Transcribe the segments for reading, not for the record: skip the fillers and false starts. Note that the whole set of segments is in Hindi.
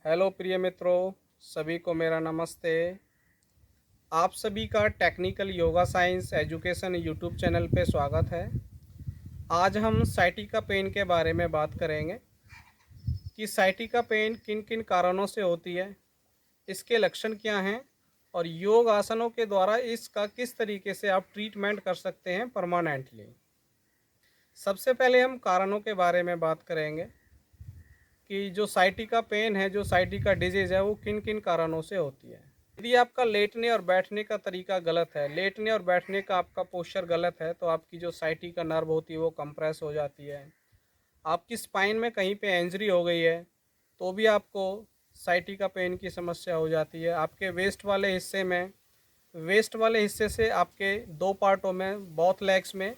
हेलो प्रिय मित्रों, सभी को मेरा नमस्ते। आप सभी का technical yoga science education YouTube channel पे स्वागत है। आज हम साइटिका पेन के बारे में बात करेंगे कि साइटिका पेन किन किन कारणों से होती है, इसके लक्षण क्या हैं और योग आसनों के द्वारा इसका किस तरीके से आप ट्रीटमेंट कर सकते हैं परमानेंटली। सबसे पहले हम कारणों के बारे में बात करेंगे कि जो साइटिका पेन है, जो साइटिका डिजीज़ है, वो किन किन कारणों से होती है। यदि आपका लेटने और बैठने का तरीका गलत है, लेटने और बैठने का आपका पोस्चर गलत है, तो आपकी जो साइटिका नर्व होती है वो कंप्रेस हो जाती है। आपकी स्पाइन में कहीं पे इंजरी हो गई है तो भी आपको साइटिका पेन की समस्या हो जाती है। आपके वेस्ट वाले हिस्से से आपके दो पार्टों में, बोथ लेग्स में,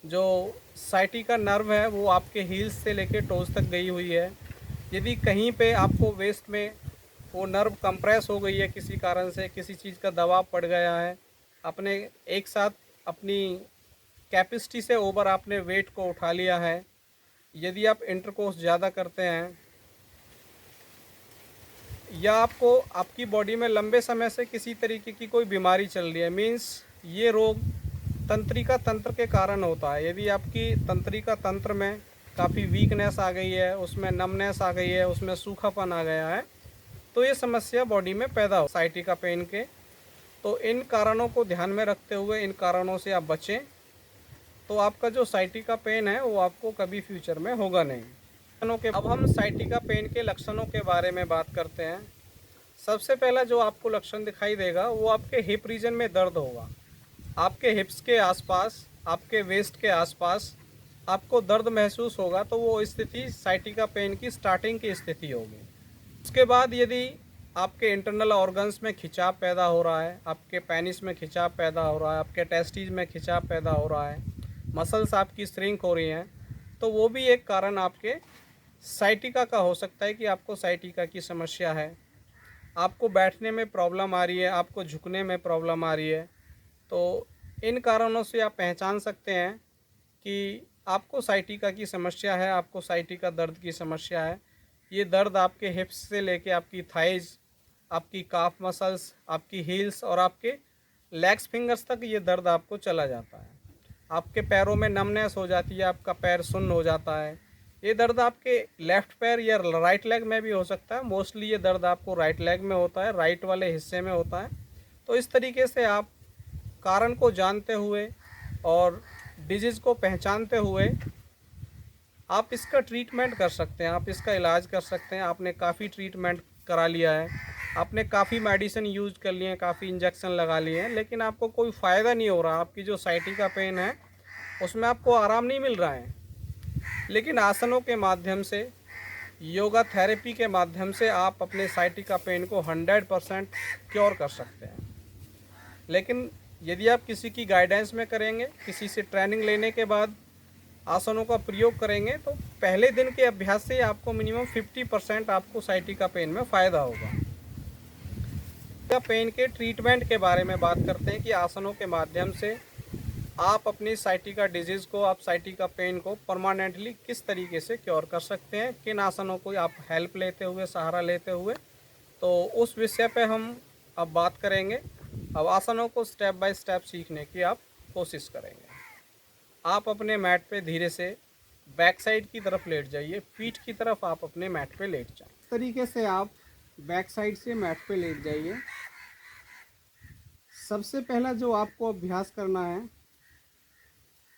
जो साइटिका नर्व है वो आपके हील्स से लेके टोज तक गई हुई है। यदि कहीं पे आपको वेस्ट में वो नर्व कंप्रेस हो गई है, किसी कारण से किसी चीज़ का दबाव पड़ गया है, अपने एक साथ अपनी कैपेसिटी से ओवर आपने वेट को उठा लिया है, यदि आप इंटरकोर्स ज़्यादा करते हैं, या आपको आपकी बॉडी में लंबे समय से किसी तरीके की कोई बीमारी चल रही है, मीन्स ये रोग तंत्रिका तंत्र के कारण होता है। यदि आपकी तंत्रिका तंत्र में काफ़ी वीकनेस आ गई है, उसमें नमनेस आ गई है, उसमें सूखापन आ गया है, तो ये समस्या बॉडी में पैदा हो साइटिका पेन के। तो इन कारणों को ध्यान में रखते हुए इन कारणों से आप बचें, तो आपका जो साइटिका पेन है वो आपको कभी फ्यूचर में होगा नहीं। अब हम साइटिका पेन के लक्षणों के बारे में बात करते हैं। सबसे पहला जो आपको लक्षण दिखाई देगा वो आपके हिप रीजन में दर्द होगा। आपके हिप्स के आसपास, आपके वेस्ट के आसपास आपको दर्द महसूस होगा, तो वो स्थिति साइटिका पेन की स्टार्टिंग की स्थिति होगी। उसके बाद यदि आपके इंटरनल ऑर्गन्स में खिंचाव पैदा हो रहा है, आपके पेनिस में खिंचाव पैदा हो रहा है, आपके टेस्टिस में खिंचाव पैदा हो रहा है, मसल्स आपकी श्रिंक हो रही हैं, तो वो भी एक कारण आपके साइटिका का हो सकता है कि आपको साइटिका की समस्या है। आपको बैठने में प्रॉब्लम आ रही है, आपको झुकने में प्रॉब्लम आ रही है, तो इन कारणों से आप पहचान सकते हैं कि आपको साइटिका की समस्या है, आपको साइटिका दर्द की समस्या है। ये दर्द आपके हिप्स से लेके आपकी थाइज़, आपकी काफ मसल्स, आपकी हील्स और आपके लेग्स फिंगर्स तक ये दर्द आपको चला जाता है। आपके पैरों में नमनेस हो जाती है, आपका पैर सुन्न हो जाता है। ये दर्द आपके लेफ़्ट पैर या राइट लेग में भी हो सकता है। मोस्टली ये दर्द आपको राइट लेग में होता है, राइट वाले हिस्से में होता है। तो इस तरीके से आप कारण को जानते हुए और डिजीज़ को पहचानते हुए आप इसका ट्रीटमेंट कर सकते हैं, आप इसका इलाज कर सकते हैं। आपने काफ़ी ट्रीटमेंट करा लिया है, आपने काफ़ी मेडिसिन यूज़ कर लिए हैं, काफ़ी इंजेक्शन लगा लिए हैं, लेकिन आपको कोई फ़ायदा नहीं हो रहा। आपकी जो साइटिका पेन है उसमें आपको आराम नहीं मिल रहा है। लेकिन आसनों के माध्यम से, योगा थेरेपी के माध्यम से आप अपने साइटिका पेन को 100% क्योर कर सकते हैं। लेकिन यदि आप किसी की गाइडेंस में करेंगे, किसी से ट्रेनिंग लेने के बाद आसनों का प्रयोग करेंगे, तो पहले दिन के अभ्यास से आपको मिनिमम 50% आपको साइटिका पेन में फ़ायदा होगा। पेन के ट्रीटमेंट के बारे में बात करते हैं कि आसनों के माध्यम से आप अपनी साइटिका डिजीज़ को, आप साइटिका पेन को परमानेंटली किस तरीके से क्योर कर सकते हैं, किन आसनों को आप हेल्प लेते हुए, सहारा लेते हुए, तो उस विषय पे हम अब बात करेंगे। अब आसनों को स्टेप बाय स्टेप सीखने की आप कोशिश करेंगे। आप अपने मैट पे धीरे से बैक साइड की तरफ लेट जाइए, पीठ की तरफ आप अपने मैट पे लेट जाएं। इस तरीके से आप बैक साइड से मैट पे लेट जाइए। सबसे पहला जो आपको अभ्यास करना है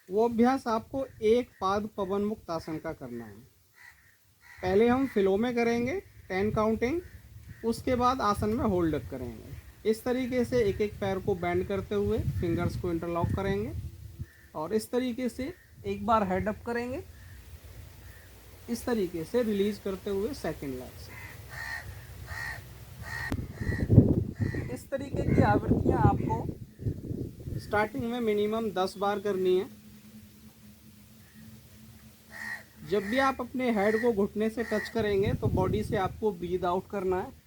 वो अभ्यास आपको एक पाद पवन मुक्त आसन का करना है। पहले हम फ्लो में करेंगे 10 काउंटिंग, उसके बाद आसन में होल्ड अप करेंगे। इस तरीके से एक एक पैर को बेंड करते हुए फिंगर्स को इंटरलॉक करेंगे और इस तरीके से एक बार हेड अप करेंगे, इस तरीके से रिलीज करते हुए सेकंड लेग से। इस तरीके की आवृत्तियां आपको स्टार्टिंग में मिनिमम 10 बार करनी है। जब भी आप अपने हेड को घुटने से टच करेंगे तो बॉडी से आपको ब्रीद आउट करना है।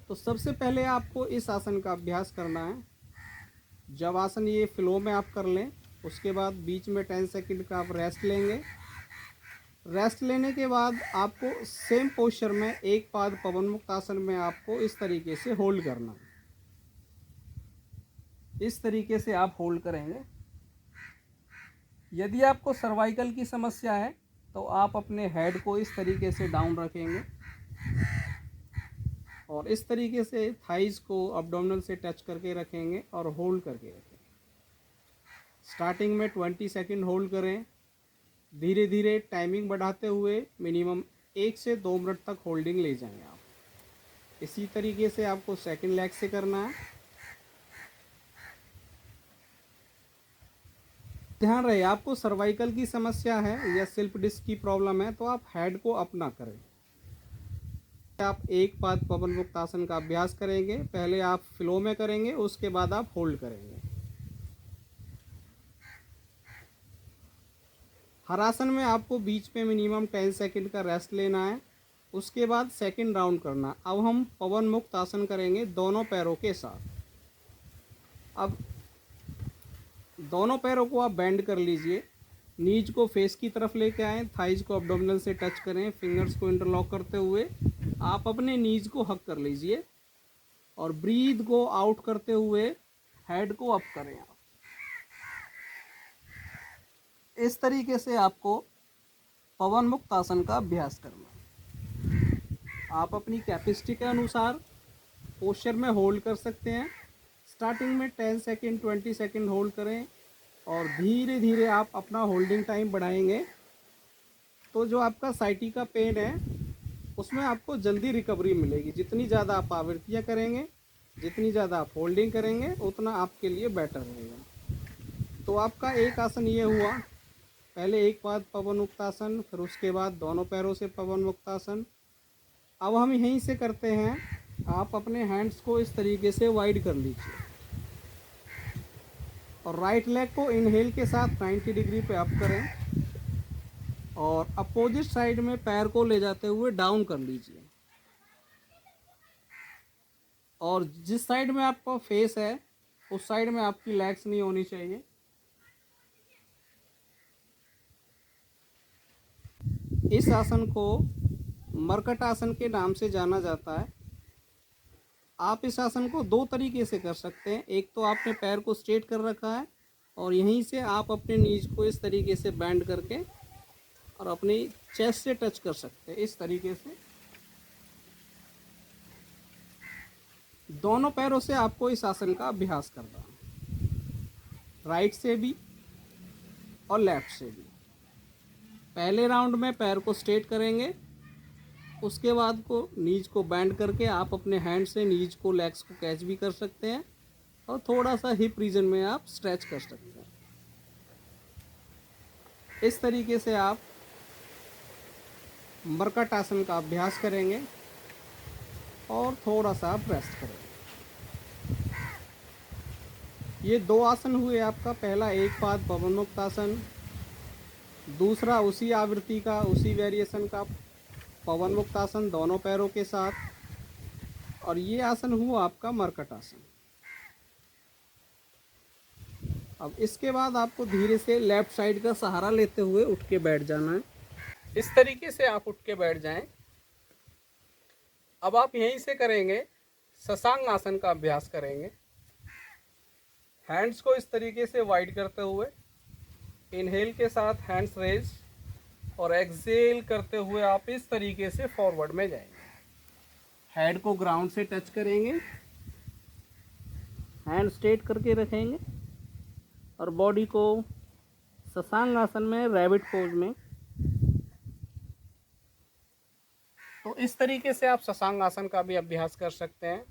तो सबसे पहले आपको इस आसन का अभ्यास करना है। जब आसन ये फ्लो में आप कर लें, उसके बाद बीच में 10 सेकंड का आप रेस्ट लेंगे। रेस्ट लेने के बाद आपको सेम पोस्चर में एक पाद पवन मुक्त आसन में आपको इस तरीके से होल्ड करना है। इस तरीके से आप होल्ड करेंगे। यदि आपको सर्वाइकल की समस्या है तो आप अपने हेड को इस तरीके से डाउन रखेंगे और इस तरीके से थाइस को अब्डोमिनल से टच करके रखेंगे और होल्ड करके रखेंगे। स्टार्टिंग में 20 सेकंड होल्ड करें। धीरे धीरे टाइमिंग बढ़ाते हुए मिनिमम 1 से 2 मिनट तक होल्डिंग ले जाएं आप। इसी तरीके से आपको सेकंड लेग से करना है। ध्यान रहे, आपको सर्वाइकल की समस्या है या स्लिप डिस्क की प्रॉब्लम है तो आप हेड को अप ना करें। आप एक पाद पवन मुक्त आसन का अभ्यास करेंगे। पहले आप फ्लो में करेंगे, उसके बाद आप होल्ड करेंगे। हर आसन में आपको बीच में मिनिमम 10 सेकंड का रेस्ट लेना है। उसके बाद सेकंड राउंड करना। अब हम पवन मुक्त आसन करेंगे दोनों पैरों के साथ। अब दोनों पैरों को आप बेंड कर लीजिए। नीज को फेस की तरफ लेके आएँ, थाइज को अब्डोमिनल से टच करें। फिंगर्स को इंटरलॉक करते हुए आप अपने नीज को हक कर लीजिए और ब्रीथ को आउट करते हुए हेड को अप करें। आप इस तरीके से आपको पवन मुक्त आसन का अभ्यास करना। आप अपनी कैपेसिटी के अनुसार पोस्चर में होल्ड कर सकते हैं। स्टार्टिंग में 10 सेकंड 20 सेकंड होल्ड करें और धीरे धीरे आप अपना होल्डिंग टाइम बढ़ाएंगे तो जो आपका साइटिका पेन है उसमें आपको जल्दी रिकवरी मिलेगी। जितनी ज़्यादा आप आवृत्तियाँ करेंगे, जितनी ज़्यादा आप होल्डिंग करेंगे, उतना आपके लिए बेटर रहेगा। तो आपका एक आसन ये हुआ, पहले एक पाद पवन मुक्त आसन, फिर उसके बाद दोनों पैरों से पवन मुक्त आसन। अब हम यहीं से करते हैं। आप अपने हैंड्स को इस तरीके से वाइड कर लीजिए और राइट लेग को इनहेल के साथ 90 डिग्री पे अप करें और अपोजिट साइड में पैर को ले जाते हुए डाउन कर लीजिए। और जिस साइड में आपका फेस है उस साइड में आपकी लेग्स नहीं होनी चाहिए। इस आसन को मरकट आसन के नाम से जाना जाता है। आप इस आसन को दो तरीके से कर सकते हैं। एक तो आपने पैर को स्ट्रेट कर रखा है और यहीं से आप अपने नीज को इस तरीके से बेंड करके और अपनी चेस्ट से टच कर सकते हैं। इस तरीके से दोनों पैरों से आपको इस आसन का अभ्यास करना है, राइट से भी और लेफ्ट से भी। पहले राउंड में पैर को स्ट्रेट करेंगे, उसके बाद को नीज को बेंड करके आप अपने हैंड से नीज को, लेग्स को कैच भी कर सकते हैं और थोड़ा सा हिप रीजन में आप स्ट्रेच कर सकते हैं। इस तरीके से आप मरकट आसन का अभ्यास करेंगे और थोड़ा सा आप रेस्ट करेंगे। ये दो आसन हुए आपका। पहला एक पाद पवन मुक्त आसन, दूसरा उसी आवृत्ति का, उसी वेरिएशन का पवन मुक्त आसन दोनों पैरों के साथ, और ये आसन हुआ आपका मरकट आसन। अब इसके बाद आपको धीरे से लेफ्ट साइड का सहारा लेते हुए उठ के बैठ जाना है। इस तरीके से आप उठ के बैठ जाएं। अब आप यहीं से करेंगे शशांक आसन का अभ्यास करेंगे। हैंड्स को इस तरीके से वाइड करते हुए इनहेल के साथ हैंड्स रेज और एक्सेल करते हुए आप इस तरीके से फॉरवर्ड में जाएंगे। हेड को ग्राउंड से टच करेंगे, हैंड स्ट्रेट करके रखेंगे और बॉडी को शशांक आसन में, रैबिट पोज में। तो इस तरीके से आप शशांक आसन का भी अभ्यास कर सकते हैं।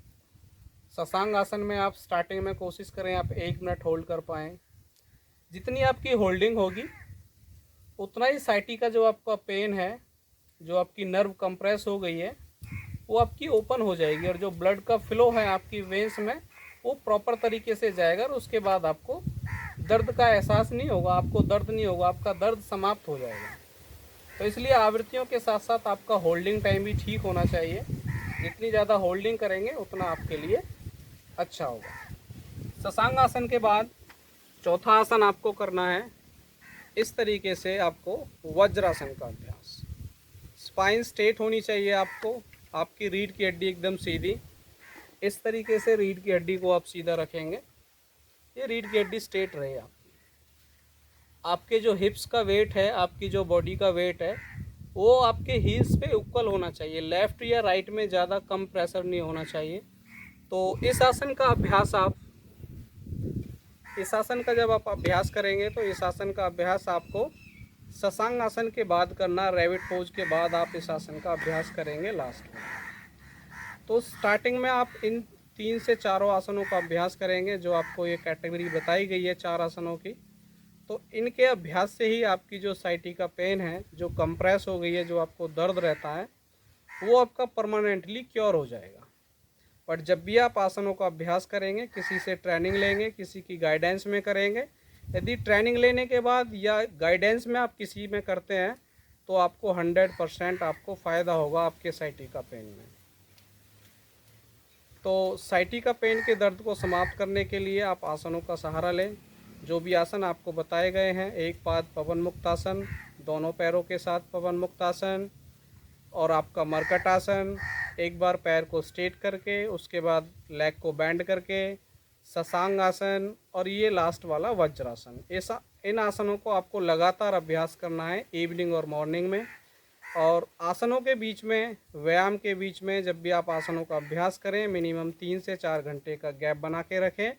शशांक आसन में आप स्टार्टिंग में कोशिश करें आप 1 मिनट होल्ड कर पाएँ। जितनी आपकी होल्डिंग होगी उतना ही साइटिका जो आपका पेन है, जो आपकी नर्व कंप्रेस हो गई है, वो आपकी ओपन हो जाएगी और जो ब्लड का फ्लो है आपकी वेंस में वो प्रॉपर तरीके से जाएगा और उसके बाद आपको दर्द का एहसास नहीं होगा, आपको दर्द नहीं होगा, आपका दर्द समाप्त हो जाएगा। तो इसलिए आवृत्तियों के साथ साथ आपका होल्डिंग टाइम भी ठीक होना चाहिए। जितनी ज़्यादा होल्डिंग करेंगे उतना आपके लिए अच्छा होगा। शशांक आसन के बाद चौथा आसन आपको करना है इस तरीके से, आपको वज्रासन का अभ्यास। स्पाइन स्ट्रेट होनी चाहिए आपको, आपकी रीढ़ की हड्डी एकदम सीधी। इस तरीके से रीढ़ की हड्डी को आप सीधा रखेंगे, ये रीढ़ की हड्डी स्ट्रेट रहे आपके जो हिप्स का वेट है, आपकी जो बॉडी का वेट है, वो आपके हील्स पे इक्वल होना चाहिए, लेफ़्ट या राइट में ज़्यादा कम प्रेशर नहीं होना चाहिए। तो इस आसन का अभ्यास आप, इस आसन का जब आप अभ्यास करेंगे तो इस आसन का अभ्यास आपको शशांक आसन के बाद करना, रैबिट पोज के बाद आप इस आसन का अभ्यास करेंगे लास्ट में। तो स्टार्टिंग में आप इन 3 से 4 आसनों का अभ्यास करेंगे, जो आपको ये कैटेगरी बताई गई है 4 आसनों की। तो इनके अभ्यास से ही आपकी जो साइटिका पेन है, जो कंप्रेस हो गई है, जो आपको दर्द रहता है, वो आपका परमानेंटली क्योर हो जाएगा। बट जब भी आप आसनों का अभ्यास करेंगे, किसी से ट्रेनिंग लेंगे, किसी की गाइडेंस में करेंगे, यदि ट्रेनिंग लेने के बाद या गाइडेंस में आप किसी में करते हैं, तो आपको 100% आपको फ़ायदा होगा आपके साइटिका पेन में। तो साइटिका पेन के दर्द को समाप्त करने के लिए आप आसनों का सहारा लें। जो भी आसन आपको बताए गए हैं, एक पाद पवन मुक्त आसन, दोनों पैरों के साथ पवन मुक्त आसन, और आपका मरकट आसन, एक बार पैर को स्ट्रेट करके उसके बाद लेग को बेंड करके, शशांक आसन, और ये लास्ट वाला वज्रासन। ऐसा इन आसनों को आपको लगातार अभ्यास करना है इवनिंग और मॉर्निंग में। और आसनों के बीच में, व्यायाम के बीच में जब भी आप आसनों का अभ्यास करें, मिनिमम 3 से 4 घंटे का गैप बना के रखें,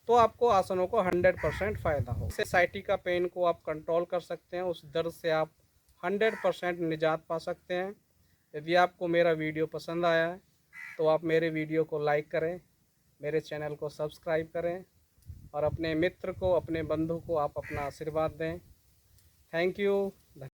तो आपको आसनों को 100% फ़ायदा हो। इससे साइटिका पेन को आप कंट्रोल कर सकते हैं, उस दर्द से आप 100% निजात पा सकते हैं। यदि आपको मेरा वीडियो पसंद आया है तो आप मेरे वीडियो को लाइक करें, मेरे चैनल को सब्सक्राइब करें, और अपने मित्र को, अपने बंधु को आप अपना आशीर्वाद दें। Thank you.